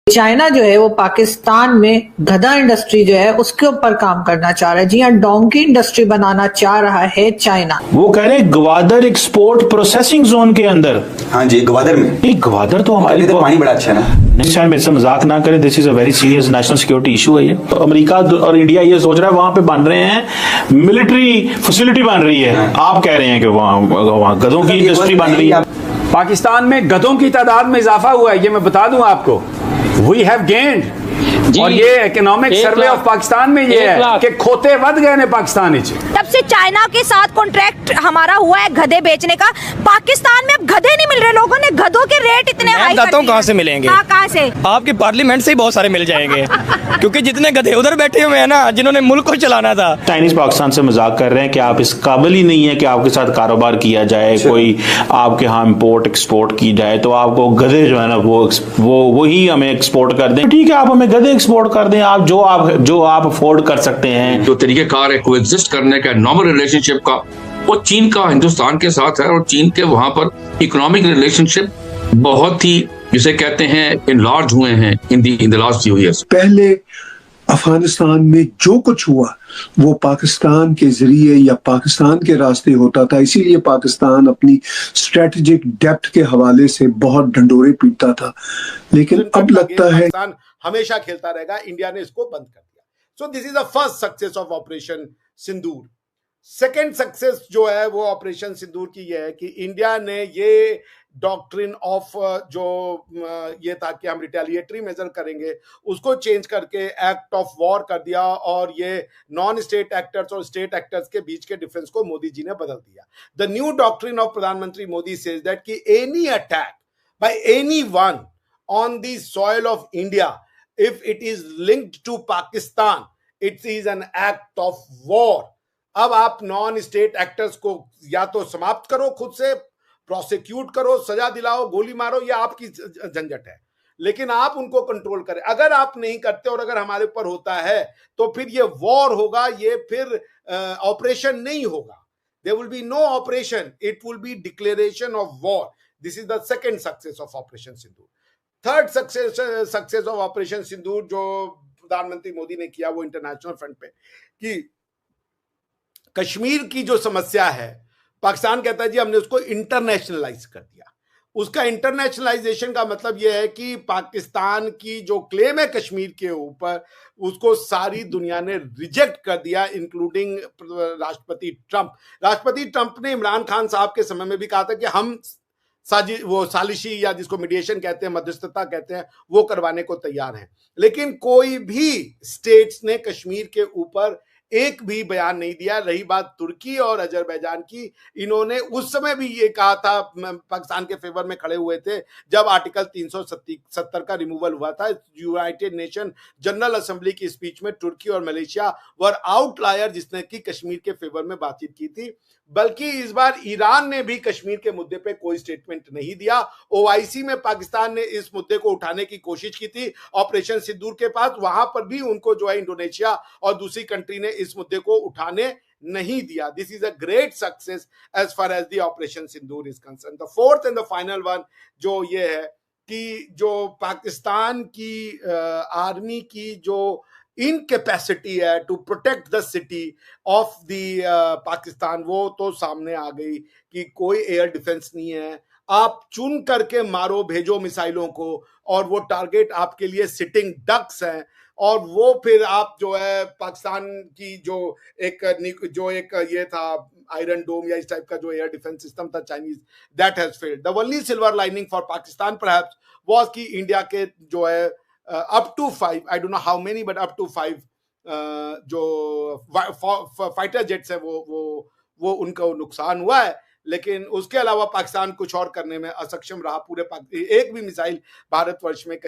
China जो है वो पाकिस्तान में गधा इंडस्ट्री जो है उसके ऊपर काम करना चाह रहा है। जी हाँ, डोंकी इंडस्ट्री बनाना चाह रहा है चाइना। वो कह रहे हैं ग्वादर एक्सपोर्ट प्रोसेसिंग जोन के अंदर। हाँ जी, ग्वादर में। ये ग्वादर तो हमारे तो पानी बड़ा अच्छा है ना। नहीं सर, मेरे से मजाक ना करें, this is a very serious national security issue है ये। अमेरिका और इंडिया ये सोच रहा है वहां पे बन रहे हैं मिलिट्री फैसिलिटी बन रही है, आप कह रहे हैं कि वहां गधों की इंडस्ट्री बन रही है। पाकिस्तान में गधों की तादाद में इजाफा हुआ है, ये मैं बता दूं आपको। वी हैव गेन्ड, और ये इकोनॉमिक सर्वे ऑफ पाकिस्तान में ये है कि खोते बढ़ गए ने पाकिस्तान। तब से चाइना के साथ कॉन्ट्रैक्ट हमारा हुआ है गधे बेचने का। पाकिस्तान में अब गधे नहीं मिल रहे, लोगों ने गधों के रेट इतने हाई कर दिए। कहाँ से मिलेंगे? कहाँ से? आपके पार्लियामेंट से ही बहुत सारे मिल जाएंगे क्योंकि जितने गधे उधर बैठे हुए हैं ना, जिन्होंने मुल्क को चलाना था। चाइनीज पाकिस्तान से मजाक कर रहे हैं कि आप इस काबिल ही नहीं है कि आपके साथ कारोबार किया जाए, कोई आपके यहाँ इम्पोर्ट एक्सपोर्ट की जाए, तो आपको गधे जो है ना वो ही हमें एक्सपोर्ट कर दें। ठीक है, आप हमें गधे एक्सपोर्ट कर दें, आप जो आप अफोर्ड कर सकते हैं। जो तरीकेकार है कोएग्जिस्ट करने का, नॉर्मल रिलेशनशिप का, वो चीन का हिंदुस्तान के साथ है, और चीन के वहां पर इकोनॉमिक रिलेशनशिप बहुत ही जिसे कहते हैं इनलार्ज हुए हैं in the last few years. पहले अफगानिस्तान में जो कुछ हुआ वो पाकिस्तान के जरिए या पाकिस्तान के रास्ते होता था, इसीलिए पाकिस्तान अपनी स्ट्रेटेजिक डेप्थ के हवाले से बहुत ढंडोरे पीटता था। लेकिन अब लगता है पाकिस्तान हमेशा खेलता रहेगा, इंडिया ने इसको बंद कर दिया। So this is the first success of operation Sindoor. Second success जो है वो ऑपरेशन सिंदूर की ये है कि इंडिया ने ये डॉक्ट्रिन ऑफ जो ये था कि हम रिटेलिएटरी मेजर करेंगे, उसको चेंज करके एक्ट ऑफ वॉर कर दिया, और ये नॉन स्टेट एक्टर्स और स्टेट एक्टर्स के बीच के डिफरेंस को मोदी जी ने बदल दिया। द न्यू डॉक्ट्रिन ऑफ प्रधानमंत्री मोदी सेज दैट कि any attack by any one on the soil of India, if it is linked to Pakistan, it is an act of war। अब आप नॉन स्टेट एक्टर्स को या तो समाप्त करो, खुद से प्रोसिक्यूट करो, सजा दिलाओ, गोली मारो, या आपकी झंझट है, लेकिन आप उनको कंट्रोल करें। अगर आप नहीं करते और अगर हमारे ऊपर होता है तो फिर ये वॉर होगा, ये फिर ऑपरेशन नहीं होगा। There will be no operation, it will be declaration of war. This is the second success of operation Sindoor. Third success of operation Sindoor जो प्रधानमंत्री मोदी ने किया वो इंटरनेशनल फ्रंट पे, कि कश्मीर की जो समस्या है, पाकिस्तान कहता है जी हमने उसको इंटरनेशनलाइज कर दिया। उसका इंटरनेशनलाइजेशन का मतलब यह है कि पाकिस्तान की जो क्लेम है कश्मीर के ऊपर, उसको सारी दुनिया ने रिजेक्ट कर दिया, इंक्लूडिंग राष्ट्रपति ट्रंप। राष्ट्रपति ट्रंप ने इमरान खान साहब के समय में भी कहा था कि हम सालिशी या जिसको मीडिएशन कहते हैं, मध्यस्थता कहते हैं, वो करवाने को तैयार हैं। लेकिन कोई भी स्टेट्स ने कश्मीर के ऊपर एक भी बयान नहीं दिया। रही बात तुर्की और अजरबैजान की, इन्होंने उस समय भी ये कहा था, पाकिस्तान के फेवर में खड़े हुए थे जब आर्टिकल 370 का रिमूवल हुआ था। यूनाइटेड नेशन जनरल असेंबली की स्पीच में तुर्की और मलेशिया वर आउटलायर जिसने कि कश्मीर के फेवर में बातचीत की थी। बल्कि इस बार ईरान ने भी कश्मीर के मुद्दे पे कोई स्टेटमेंट नहीं दिया। ओआईसी में पाकिस्तान ने इस मुद्दे को उठाने की कोशिश की थी ऑपरेशन सिंदूर के पास, वहां पर भी उनको जो है इंडोनेशिया और दूसरी कंट्री ने इस मुद्दे को उठाने नहीं दिया। This is a great success as far as the operation Sindoor is concern. The fourth and the final one जो ये है कि जो पाकिस्तान की आर्मी की जो इनकैपेसिटी है to protect the city of the Pakistan, वो तो सामने आ गई कि कोई एयर डिफेंस नहीं है। आप चुन करके मारो, भेजो मिसाइलों को, और वो टारगेट आपके लिए सिटिंग डक्स हैं, और वो फिर आप जो है पाकिस्तान की जो एक ये था आयरन डोम या इस टाइप का जो एयर डिफेंस सिस्टम था Chinese, that has failed. The only silver lining for Pakistan perhaps was कि इंडिया के जो है up to 5, I don't know how many, but up to 5 जो फाइटर जेट्स है वो उनका नुकसान हुआ है। लेकिन उसके अलावा पाकिस्तान कुछ और करने में असक्षम रहा। पूरे एक भी मिसाइल भारतवर्ष में कहीं